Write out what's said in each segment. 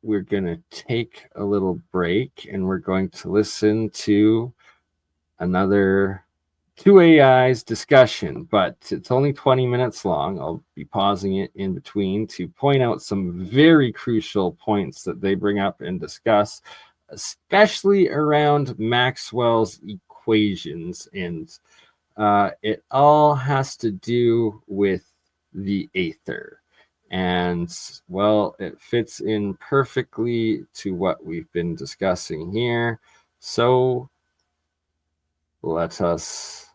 we're going to take a little break and we're going to listen to another two AIs discussion, but it's only 20 minutes long. I'll be pausing it in between to point out some very crucial points that they bring up and discuss, especially around Maxwell's equations. And it all has to do with the Aether. And, well, it fits in perfectly to what we've been discussing here. So let us,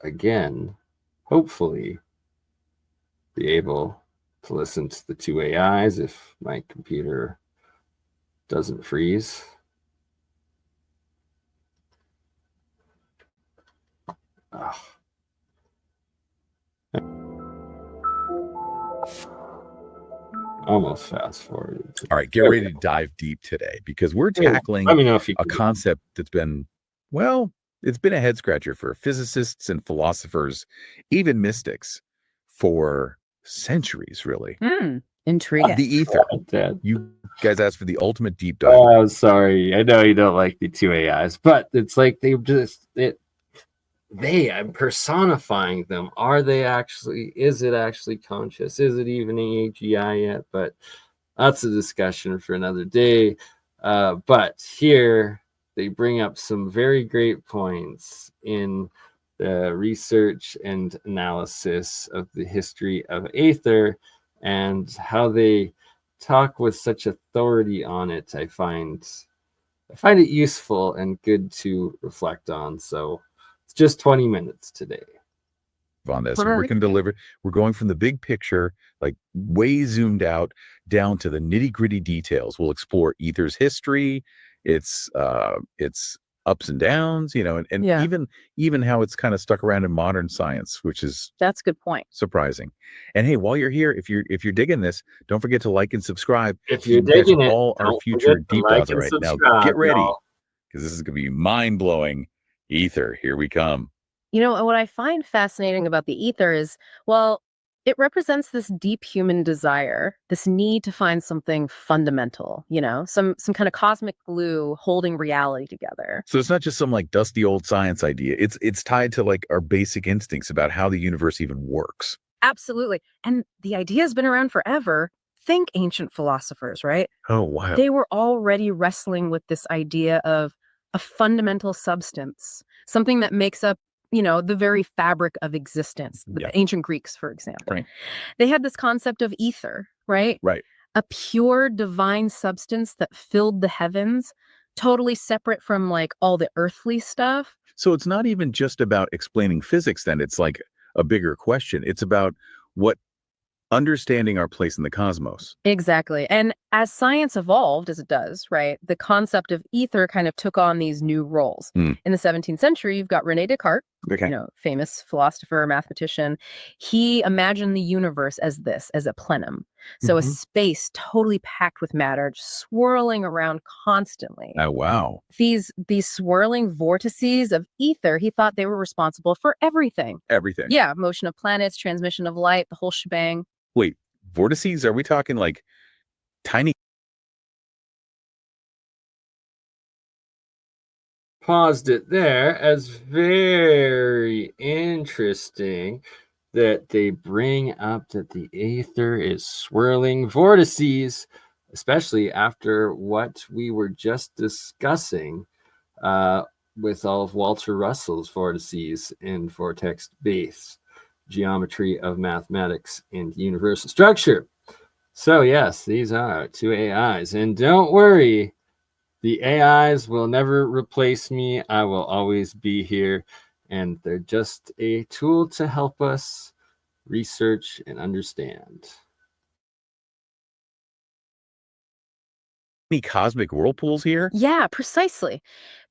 again, hopefully, be able to listen to the two AIs if my computer doesn't freeze. Ugh. Almost fast forwarded. All right, get ready to dive deep today because we're tackling Let me know if you a concept that's been, well, it's been a head scratcher for physicists and philosophers, even mystics, for centuries, really. Intriguing. The ether. You guys asked for the ultimate deep dive. Oh, sorry. I know you don't like the two AIs, but it's like I'm personifying them. Are they actually, is it actually conscious? Is it even AGI yet? But that's a discussion for another day. But here they bring up some very great points in the research and analysis of the history of Aether and how they talk with such authority on it. I find it useful and good to reflect on. So it's just 20 minutes today on this. We can deliver. We're going from the big picture, like way zoomed out, down to the nitty-gritty details. We'll explore Aether's history, its ups and downs, and even how it's kind of stuck around in modern science, which is that's a good point. Surprising. And hey, while you're here, if you're digging this, don't forget to like and subscribe. If you're digging it, all our future deep dives right now. Get ready, because this is going to be mind-blowing. Aether, here we come. What I find fascinating about the Aether is, well, it represents this deep human desire, this need to find something fundamental, some kind of cosmic glue holding reality together. So it's not just some like dusty old science idea. It's tied to like our basic instincts about how the universe even works. Absolutely. And the idea has been around forever. Think ancient philosophers, right? Oh, wow. They were already wrestling with this idea of a fundamental substance, something that makes up the very fabric of existence. The ancient Greeks, for example. Right. They had this concept of ether, right? Right. A pure divine substance that filled the heavens, totally separate from like all the earthly stuff. So it's not even just about explaining physics then. It's like a bigger question. It's about understanding our place in the cosmos. Exactly. And as science evolved, as it does, right, the concept of ether kind of took on these new roles. In the 17th century, you've got René Descartes, famous philosopher, mathematician. He imagined the universe as a plenum. So a space totally packed with matter, just swirling around constantly. Oh, wow. These swirling vortices of ether, he thought they were responsible for everything. Everything. Yeah, motion of planets, transmission of light, the whole shebang. Wait, vortices? Are we talking like tiny? Paused it there as very interesting that they bring up that the Aether is swirling vortices, especially after what we were just discussing with all of Walter Russell's vortices and vortex-based geometry of mathematics and universal structure. So yes, these are two AIs. And don't worry, the AIs will never replace me. I will always be here. And they're just a tool to help us research and understand. Any cosmic whirlpools here? Yeah, precisely.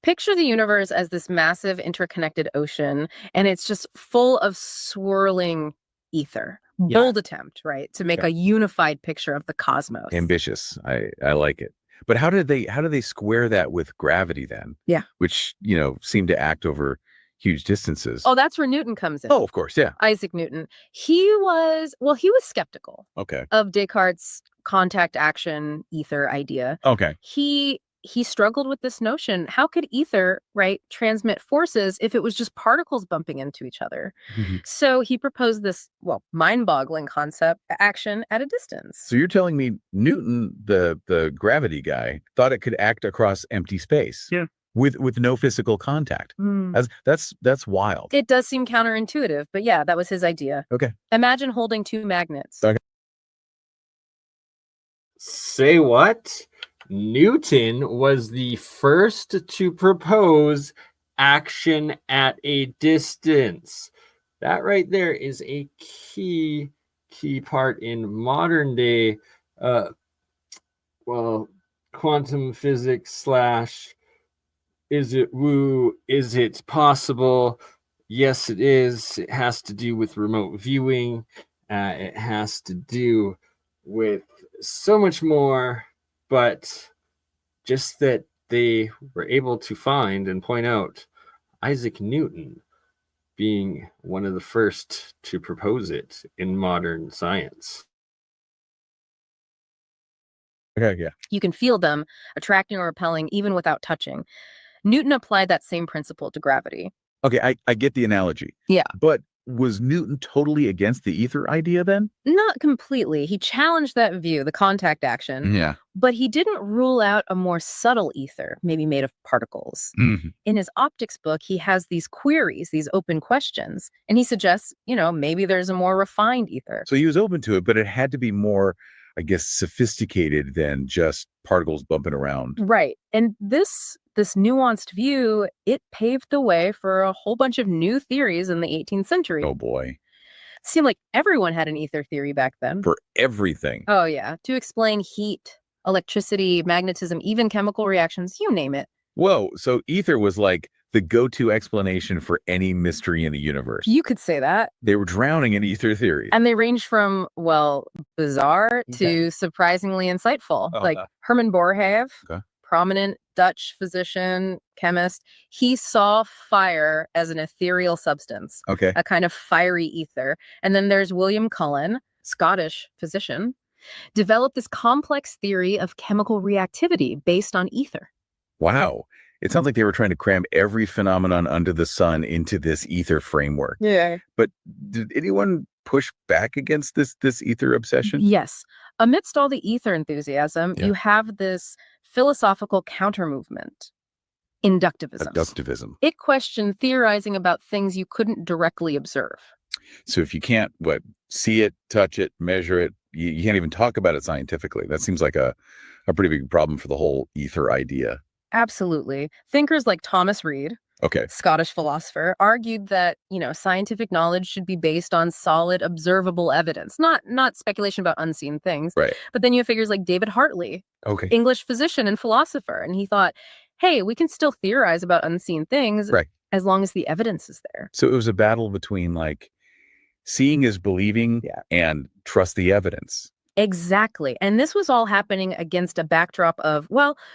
Picture the universe as this massive interconnected ocean, and it's just full of swirling ether. Bold attempt, right, to make a unified picture of the cosmos. Ambitious. I like it. But how do they square that with gravity then? Yeah. Which, seem to act over, huge distances. Oh, that's where Newton comes in. Oh, of course, yeah. Isaac Newton. He was skeptical of Descartes' contact action ether idea. Okay. He struggled with this notion. How could ether, right, transmit forces if it was just particles bumping into each other? So he proposed this, mind-boggling concept, action at a distance. So you're telling me Newton, the gravity guy, thought it could act across empty space? Yeah. With no physical contact. That's wild. It does seem counterintuitive, but yeah, that was his idea. Okay. Imagine holding two magnets. Okay. Say what? Newton was the first to propose action at a distance. That right there is a key part in modern day quantum physics / is it woo? Is it possible? Yes, it is. It has to do with remote viewing. It has to do with so much more, but just that they were able to find and point out Isaac Newton being one of the first to propose it in modern science. Okay, yeah. You can feel them attracting or repelling even without touching. Newton applied that same principle to gravity. Okay, I get the analogy. Yeah. But was Newton totally against the ether idea then? Not completely. He challenged that view, the contact action. Yeah. But he didn't rule out a more subtle ether, maybe made of particles. In his optics book, he has these queries, these open questions, and he suggests, maybe there's a more refined ether. So he was open to it, but it had to be more, I guess, sophisticated than just particles bumping around. Right. And this nuanced view, it paved the way for a whole bunch of new theories in the 18th century. Oh, boy. It seemed like everyone had an ether theory back then. For everything. Oh, yeah. To explain heat, electricity, magnetism, even chemical reactions, you name it. Whoa. So ether was like the go-to explanation for any mystery in the universe. You could say that. They were drowning in ether theory. And they range from, bizarre to surprisingly insightful. Herman Boerhaave, prominent Dutch physician, chemist, he saw fire as an ethereal substance, a kind of fiery ether. And then there's William Cullen, Scottish physician, developed this complex theory of chemical reactivity based on ether. Wow. It sounds like they were trying to cram every phenomenon under the sun into this ether framework. Yeah. But did anyone push back against this ether obsession? Yes. Amidst all the ether enthusiasm, you have this philosophical counter-movement, inductivism. It questioned theorizing about things you couldn't directly observe. So if you can't, see it, touch it, measure it, you can't even talk about it scientifically. That seems like a pretty big problem for the whole ether idea. Absolutely. Thinkers like Thomas Reid, Scottish philosopher, argued that, scientific knowledge should be based on solid, observable evidence, not speculation about unseen things. Right. But then you have figures like David Hartley, English physician and philosopher, and he thought, hey, we can still theorize about unseen things as long as the evidence is there. So it was a battle between seeing is believing and trust the evidence. Exactly. And this was all happening against a backdrop of,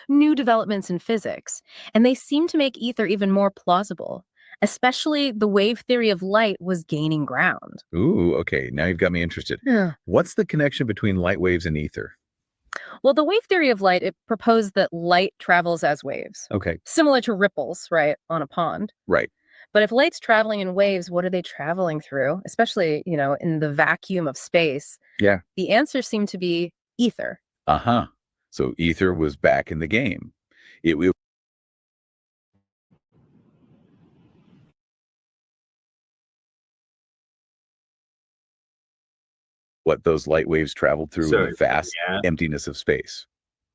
new developments in physics. And they seemed to make ether even more plausible. Especially the wave theory of light was gaining ground. Ooh, okay. Now you've got me interested. Yeah. What's the connection between light waves and ether? Well, the wave theory of light, it proposed that light travels as waves. Okay. Similar to ripples, right, on a pond. Right. But if light's traveling in waves, what are they traveling through? Especially, in the vacuum of space. Yeah. The answer seemed to be ether. Uh-huh. So ether was back in the game. It what those light waves traveled through in the vast emptiness of space.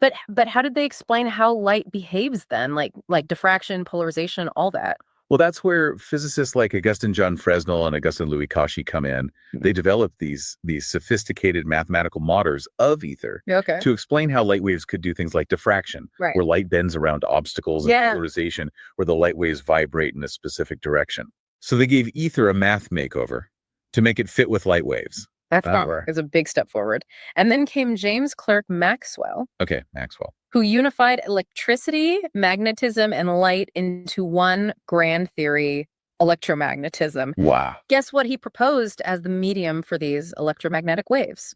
But how did they explain how light behaves then? Like diffraction, polarization, all that? Well, that's where physicists like Augustin John Fresnel and Augustin Louis Cauchy come in. They developed these sophisticated mathematical models of ether to explain how light waves could do things like diffraction, where light bends around obstacles, and polarization, where the light waves vibrate in a specific direction. So they gave ether a math makeover to make it fit with light waves. That's a big step forward. And then came James Clerk Maxwell. Okay, Maxwell. Who unified electricity, magnetism, and light into one grand theory electromagnetism. Wow. Guess what he proposed as the medium for these electromagnetic waves?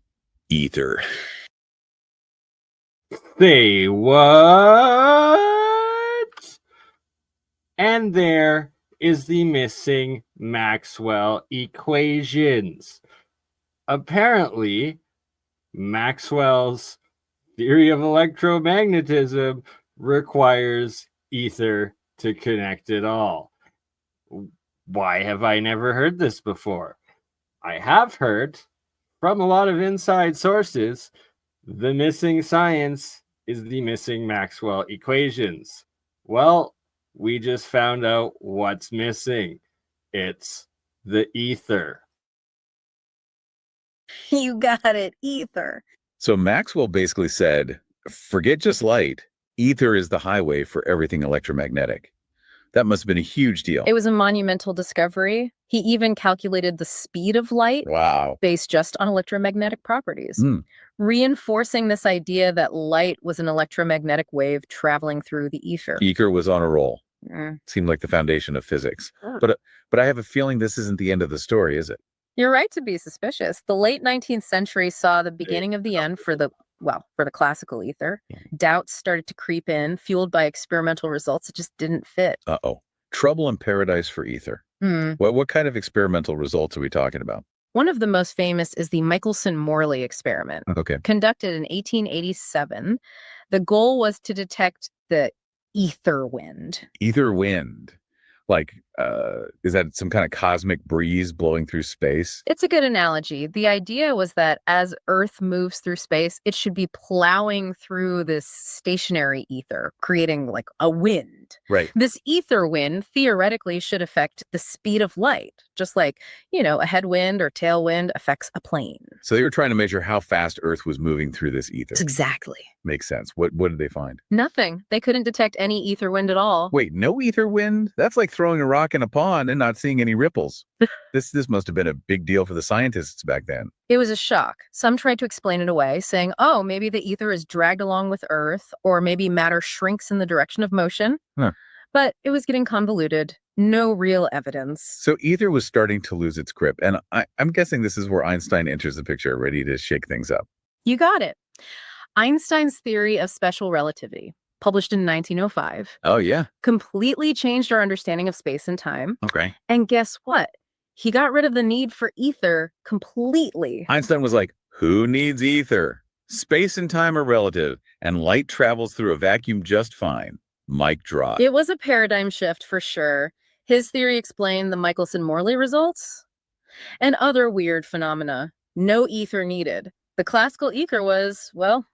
Ether. Say what? And there is the missing Maxwell equations. Apparently, Maxwell's theory of electromagnetism requires ether to connect it all. Why have I never heard this before? I have heard from a lot of inside sources the missing science is the missing Maxwell equations. Well, we just found out what's missing. It's the ether. You got it, ether. So Maxwell basically said, forget just light. Ether is the highway for everything electromagnetic. That must have been a huge deal. It was a monumental discovery. He even calculated the speed of light. Wow. Based just on electromagnetic properties, reinforcing this idea that light was an electromagnetic wave traveling through the ether. Ether was on a roll. Seemed like the foundation of physics. But I have a feeling this isn't the end of the story, is it? You're right to be suspicious. The late 19th century saw the beginning of the end for the classical ether. Doubts started to creep in, fueled by experimental results that just didn't fit. Uh-oh. Trouble in paradise for ether. What kind of experimental results are we talking about? One of the most famous is the Michelson-Morley experiment. Okay. Conducted in 1887. The goal was to detect the ether wind. Ether wind. Like, is that some kind of cosmic breeze blowing through space? It's a good analogy. The idea was that as Earth moves through space, it should be plowing through this stationary ether, creating like a wind. Right. This ether wind theoretically should affect the speed of light, just like, a headwind or tailwind affects a plane. So they were trying to measure how fast Earth was moving through this ether. Exactly. Makes sense. What did they find? Nothing. They couldn't detect any ether wind at all. Wait, no ether wind? That's like throwing a rock in a pond and not seeing any ripples. This must have been a big deal for the scientists back then. It was a shock. Some tried to explain it away, saying, oh, maybe the ether is dragged along with Earth, or maybe matter shrinks in the direction of motion. But it was getting convoluted. No real evidence. So ether was starting to lose its grip. And I'm guessing this is where Einstein enters the picture, ready to shake things up. You got it. Einstein's theory of special relativity, published in 1905. Oh, yeah. Completely changed our understanding of space and time. Okay. And guess what? He got rid of the need for ether completely. Einstein was like, who needs ether? Space and time are relative, and light travels through a vacuum just fine. Mic drop. It was a paradigm shift for sure. His theory explained the Michelson-Morley results and other weird phenomena. No ether needed. The classical ether was, well,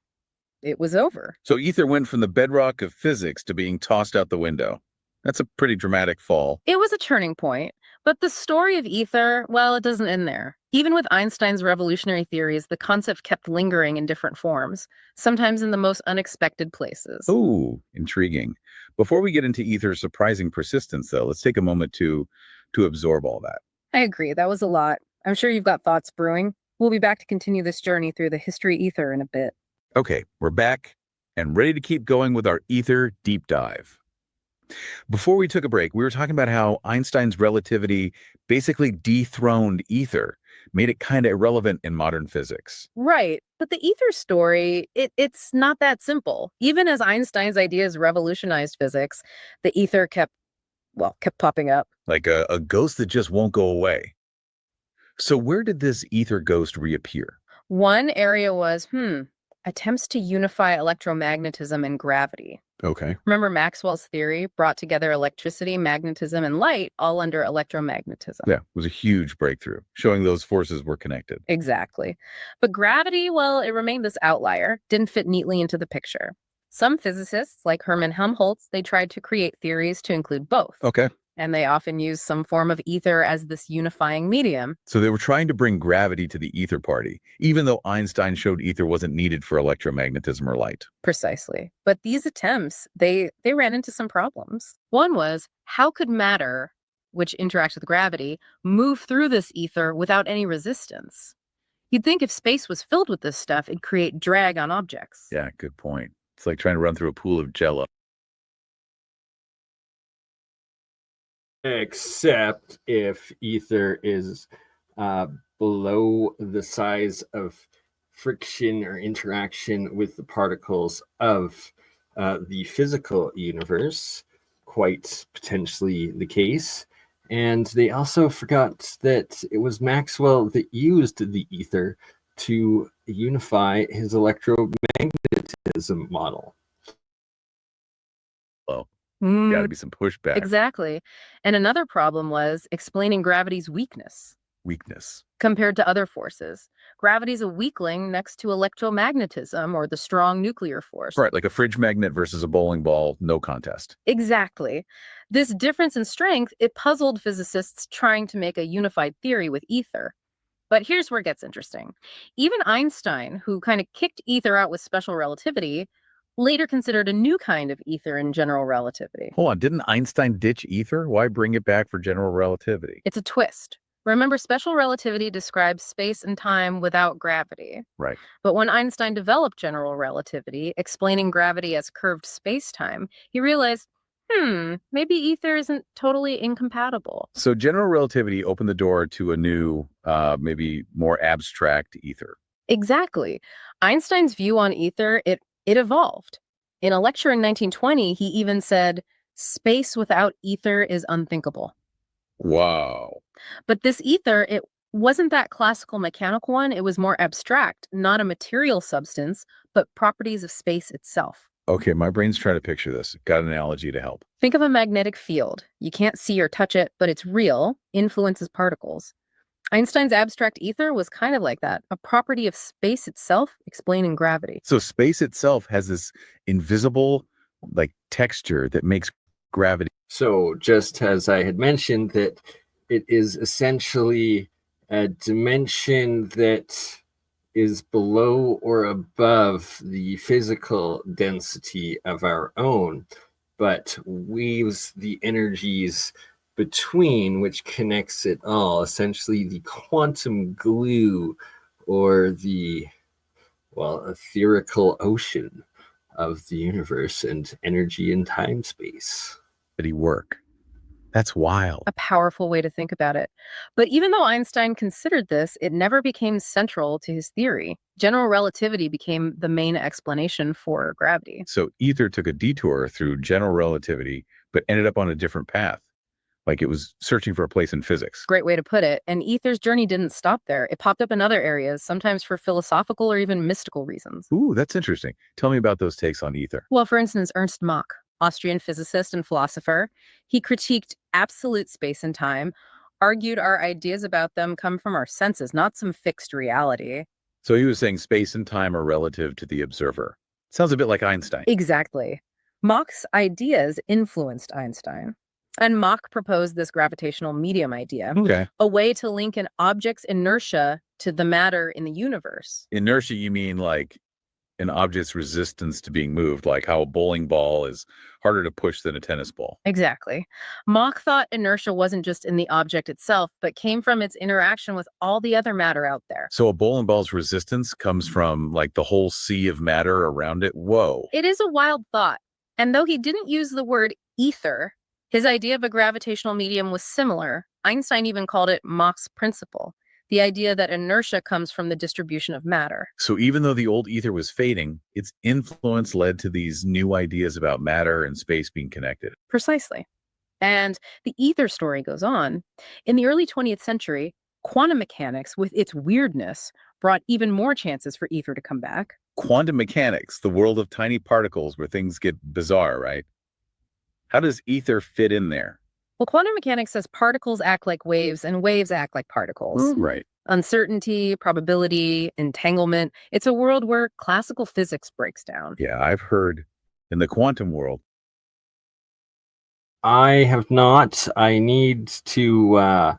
it was over. So ether went from the bedrock of physics to being tossed out the window. That's a pretty dramatic fall. It was a turning point, but the story of ether, well, it doesn't end there. Even with Einstein's revolutionary theories, the concept kept lingering in different forms, sometimes in the most unexpected places. Ooh, intriguing. Before we get into ether's surprising persistence, though, let's take a moment to absorb all that. I agree. That was a lot. I'm sure you've got thoughts brewing. We'll be back to continue this journey through the history ether in a bit. Okay, we're back and ready to keep going with our ether deep dive. Before we took a break, we were talking about how Einstein's relativity basically dethroned ether, made it kind of irrelevant in modern physics. Right. But the ether story, it's not that simple. Even as Einstein's ideas revolutionized physics, the ether kept popping up. Like a ghost that just won't go away. So where did this ether ghost reappear? One area was, attempts to unify electromagnetism and gravity. Okay. Remember Maxwell's theory brought together electricity, magnetism, and light all under electromagnetism. Yeah, it was a huge breakthrough, showing those forces were connected. Exactly. But gravity, well, it remained this outlier, didn't fit neatly into the picture. Some physicists, like Hermann Helmholtz, they tried to create theories to include both. Okay. And they often used some form of ether as this unifying medium. So they were trying to bring gravity to the ether party, even though Einstein showed ether wasn't needed for electromagnetism or light. Precisely. But these attempts, they ran into some problems. One was, how could matter, which interacts with gravity, move through this ether without any resistance? You'd think if space was filled with this stuff, it'd create drag on objects. Yeah, good point. It's like trying to run through a pool of Jell-O. Except if ether is below the size of friction or interaction with the particles of the physical universe, quite potentially the case. And they also forgot that it was Maxwell that used the ether to unify his electromagnetism model. Well, got to be some pushback. Exactly. And another problem was explaining gravity's weakness compared to other forces. Gravity's a weakling next to electromagnetism, or the strong nuclear force. Right, like a fridge magnet versus a bowling ball, no contest. Exactly. This difference in strength, it puzzled physicists trying to make a unified theory with ether. But here's where it gets interesting. Even Einstein, who kind of kicked ether out with special relativity, later considered a new kind of ether in general relativity. Hold on, didn't Einstein ditch ether? Why bring it back for general relativity? It's a twist. Remember, special relativity describes space and time without gravity. Right. But when Einstein developed general relativity, explaining gravity as curved space-time, he realized, maybe ether isn't totally incompatible. So general relativity opened the door to a new, maybe more abstract ether. Exactly. Einstein's view on ether, it evolved. In a lecture in 1920, he even said, space without ether is unthinkable. Wow. But this ether, it wasn't that classical mechanical one. It was more abstract, not a material substance, but properties of space itself. Okay, my brain's trying to picture this. Got an analogy to help. Think of a magnetic field. You can't see or touch it, but it's real, influences particles. Einstein's abstract ether was kind of like that, a property of space itself explaining gravity. So space itself has this invisible, like, texture that makes gravity. So just as I had mentioned, that it is essentially a dimension that is below or above the physical density of our own, but weaves the energies between, which connects it all, essentially the quantum glue, or the, well, etherical ocean of the universe and energy and time space. Work. That's wild. A powerful way to think about it. But even though Einstein considered this, it never became central to his theory. General relativity became the main explanation for gravity. So ether took a detour through general relativity, but ended up on a different path. Like it was searching for a place in physics. Great way to put it. And ether's journey didn't stop there. It popped up in other areas, sometimes for philosophical or even mystical reasons. Ooh, that's interesting. Tell me about those takes on ether. Well, for instance, Ernst Mach, Austrian physicist and philosopher, he critiqued absolute space and time, argued our ideas about them come from our senses, not some fixed reality. So he was saying space and time are relative to the observer. Sounds a bit like Einstein. Exactly. Mach's ideas influenced Einstein. And Mach proposed this gravitational medium idea, a way to link an object's inertia to the matter in the universe. Inertia, you mean like an object's resistance to being moved, like how a bowling ball is harder to push than a tennis ball. Exactly. Mach thought inertia wasn't just in the object itself, but came from its interaction with all the other matter out there. So a bowling ball's resistance comes from like the whole sea of matter around it? Whoa. It is a wild thought. And though he didn't use the word ether, his idea of a gravitational medium was similar. Einstein even called it Mach's principle, the idea that inertia comes from the distribution of matter. So even though the old ether was fading, its influence led to these new ideas about matter and space being connected. Precisely. And the ether story goes on. In the early 20th century, quantum mechanics, with its weirdness, brought even more chances for ether to come back. Quantum mechanics, the world of tiny particles where things get bizarre, right? How does ether fit in there? Well, quantum mechanics says particles act like waves and waves act like particles. Right. Uncertainty, probability, entanglement. It's a world where classical physics breaks down. Yeah, I've heard in the quantum world. I have not. I need to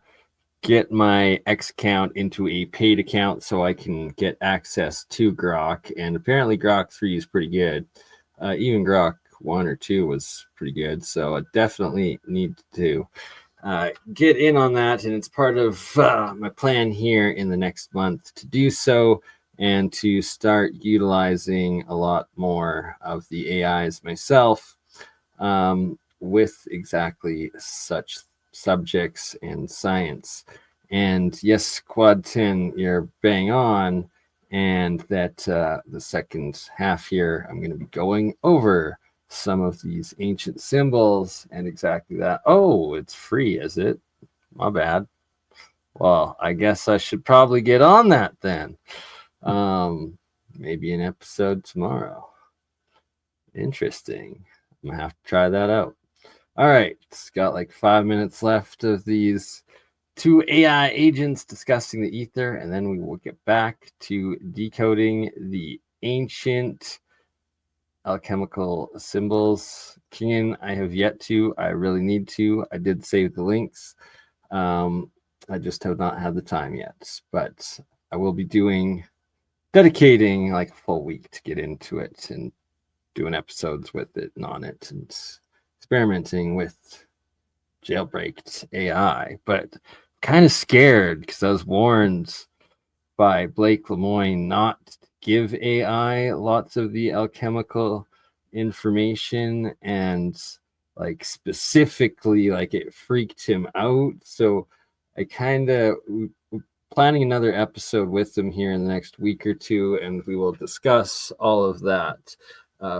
get my X account into a paid account so I can get access to Grok. And apparently Grok 3 is pretty good. Even Grok 1 or 2 was pretty good. So I definitely need to get in on that. And it's part of my plan here in the next month to do so and to start utilizing a lot more of the AIs myself with exactly such subjects in science. And yes, Quad 10, you're bang on. And that the second half here, I'm going to be going over some of these ancient symbols and exactly that. Oh, it's free, is it? My bad. Well, I guess I should probably get on that then. Maybe an episode tomorrow. Interesting. I'm gonna have to try that out. All right, it's got like 5 minutes left of these two AI agents discussing the ether, and then we will get back to decoding the ancient alchemical symbols. Keenan, I have yet to. I really need to. I did save the links. I just have not had the time yet, but I will be dedicating like a full week to get into it and doing episodes with it and on it and experimenting with jailbreaked AI. But kind of scared because I was warned by Blake Lemoine not to give AI lots of the alchemical information, and like specifically like it freaked him out. So I kind of planning another episode with him here in the next week or two, and we will discuss all of that.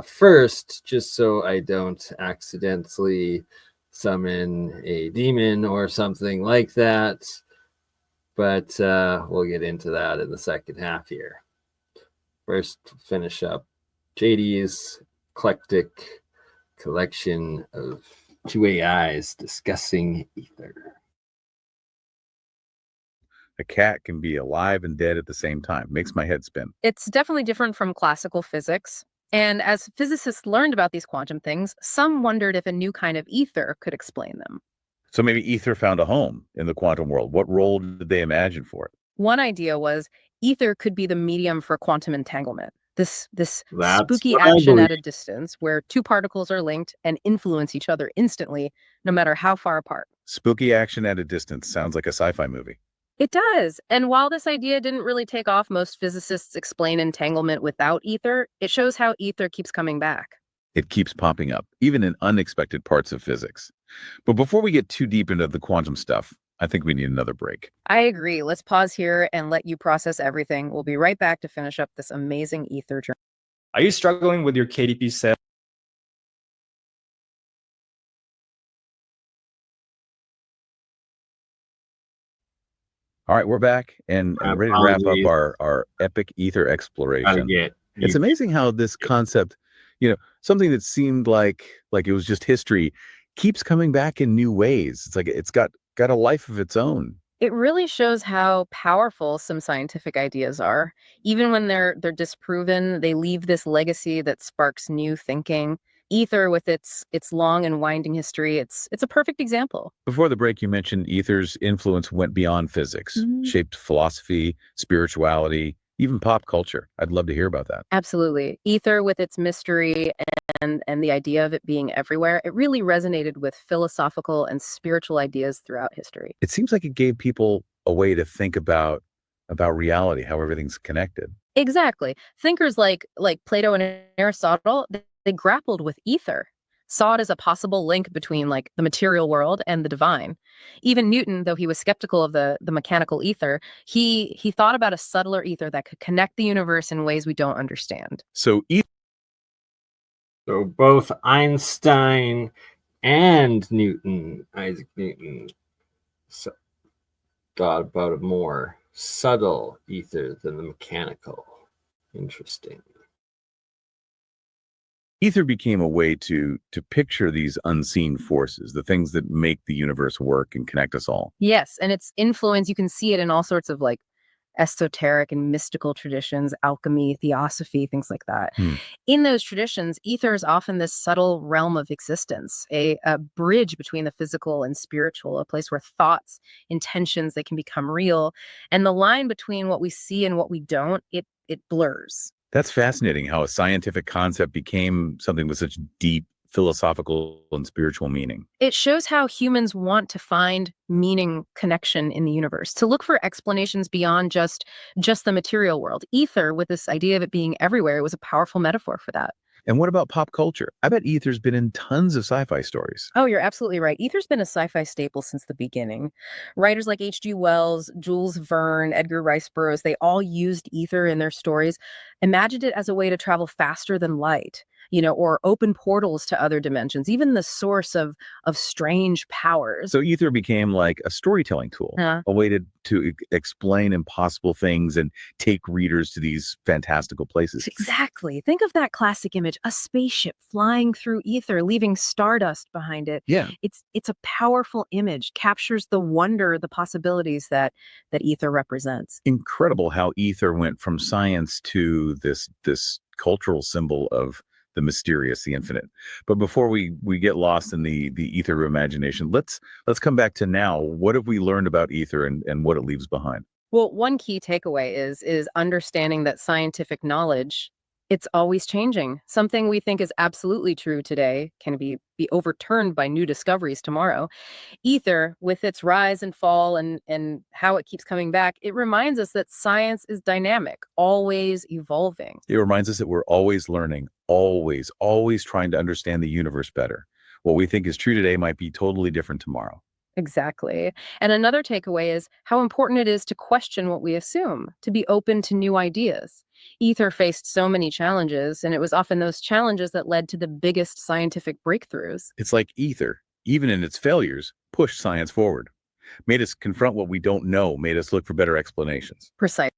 First, just so I don't accidentally summon a demon or something like that. But we'll get into that in the second half here. First, finish up JD's eclectic collection of two AIs discussing ether. A cat can be alive and dead at the same time. Makes my head spin. It's definitely different from classical physics. And as physicists learned about these quantum things, some wondered if a new kind of ether could explain them. So maybe ether found a home in the quantum world. What role did they imagine for it? One idea was ether could be the medium for quantum entanglement. This That's spooky what I action believe. at a distance where two particles are linked and influence each other instantly, no matter how far apart. Spooky action at a distance sounds like a sci-fi movie. It does. And while this idea didn't really take off, most physicists explain entanglement without ether. It shows how ether keeps coming back. It keeps popping up, even in unexpected parts of physics. But before we get too deep into the quantum stuff, I think we need another break. I agree. Let's pause here and let you process everything. We'll be right back to finish up this amazing ether journey. Are you struggling with your KDP set? All right, we're back and ready to wrap up our epic ether exploration. It's amazing how this concept, something that seemed like it was just history, keeps coming back in new ways. It's like it's got a life of its own. It really shows how powerful some scientific ideas are. Even when they're disproven, they leave this legacy that sparks new thinking. Ether, with its long and winding history, it's a perfect example. Before the break, you mentioned ether's influence went beyond physics, shaped philosophy, spirituality, even pop culture. I'd love to hear about that. Absolutely. Ether, with its mystery and the idea of it being everywhere, it really resonated with philosophical and spiritual ideas throughout history. It seems like it gave people a way to think about reality, how everything's connected. Exactly. Thinkers like Plato and Aristotle, they grappled with ether, saw it as a possible link between like the material world and the divine. Even Newton, though he was skeptical of the mechanical ether, he thought about a subtler ether that could connect the universe in ways we don't understand. So both Einstein and Newton, Isaac Newton, thought about a more subtle ether than the mechanical. Interesting. Ether became a way to picture these unseen forces, the things that make the universe work and connect us all. Yes, and its influence, you can see it in all sorts of like esoteric and mystical traditions, alchemy, theosophy, things like that. In those traditions, ether is often this subtle realm of existence, a bridge between the physical and spiritual, a place where thoughts, intentions, they can become real. And the line between what we see and what we don't, it blurs. That's fascinating how a scientific concept became something with such deep philosophical and spiritual meaning. It shows how humans want to find meaning, connection in the universe, to look for explanations beyond just the material world. Ether, with this idea of it being everywhere, was a powerful metaphor for that. And what about pop culture? I bet ether's been in tons of sci-fi stories. Oh, you're absolutely right. Ether's been a sci-fi staple since the beginning. Writers like H.G. Wells, Jules Verne, Edgar Rice Burroughs, they all used ether in their stories, imagined it as a way to travel faster than light, or open portals to other dimensions, even the source of strange powers. So ether became like a storytelling tool, a way to explain impossible things and take readers to these fantastical places. Exactly. Think of that classic image, a spaceship flying through ether, leaving stardust behind it. Yeah. It's a powerful image, captures the wonder, the possibilities that ether represents. Incredible how ether went from science to this cultural symbol of the mysterious, the infinite. But before we get lost in the ether imagination, let's come back to now. What have we learned about ether and what it leaves behind? Well, one key takeaway is understanding that scientific knowledge, it's always changing. Something we think is absolutely true today can be overturned by new discoveries tomorrow. Ether, with its rise and fall and how it keeps coming back, it reminds us that science is dynamic, always evolving. It reminds us that we're always learning, always trying to understand the universe better. What we think is true today might be totally different tomorrow. Exactly. And another takeaway is how important it is to question what we assume, to be open to new ideas. Ether faced so many challenges, and it was often those challenges that led to the biggest scientific breakthroughs. It's like ether, even in its failures, pushed science forward, made us confront what we don't know, made us look for better explanations. Precise.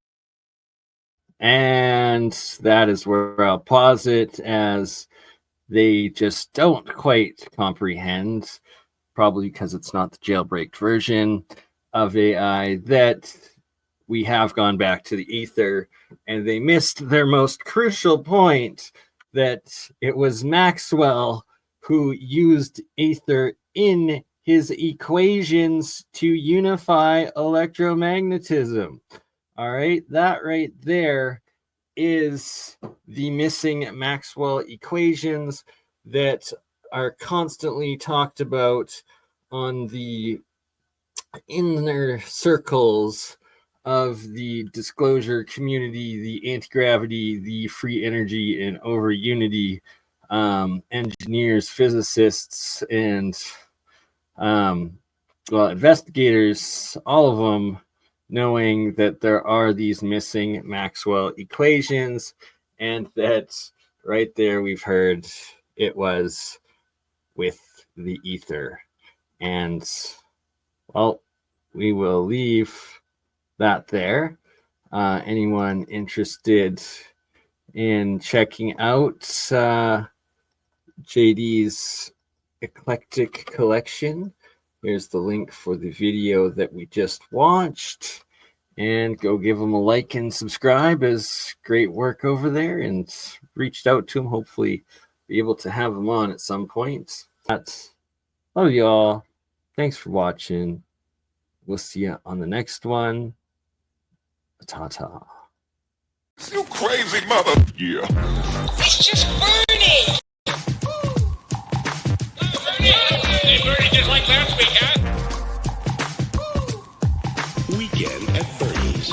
And that is where I'll pause it, as they just don't quite comprehend, probably because it's not the jailbreaked version of AI, that we have gone back to the ether, and they missed their most crucial point, that it was Maxwell who used ether in his equations to unify electromagnetism. All right, that right there is the missing Maxwell equations that are constantly talked about on the inner circles of the disclosure community, the anti-gravity, the free energy, and over unity engineers, physicists, and investigators, all of them knowing that there are these missing Maxwell equations, and that right there we've heard it was with the ether. And well, we will leave that there. Anyone interested in checking out JD's eclectic collection, here's the link for the video that we just watched, and go give him a like and subscribe, as great work over there, and reached out to him, hopefully be able to have him on at some point. Love y'all. Thanks for watching. We'll see you on the next one. Ta-ta. You crazy mother. Yeah. It's just burning. Hey, Bernie, just like last week, huh? Weekend at Bernie's.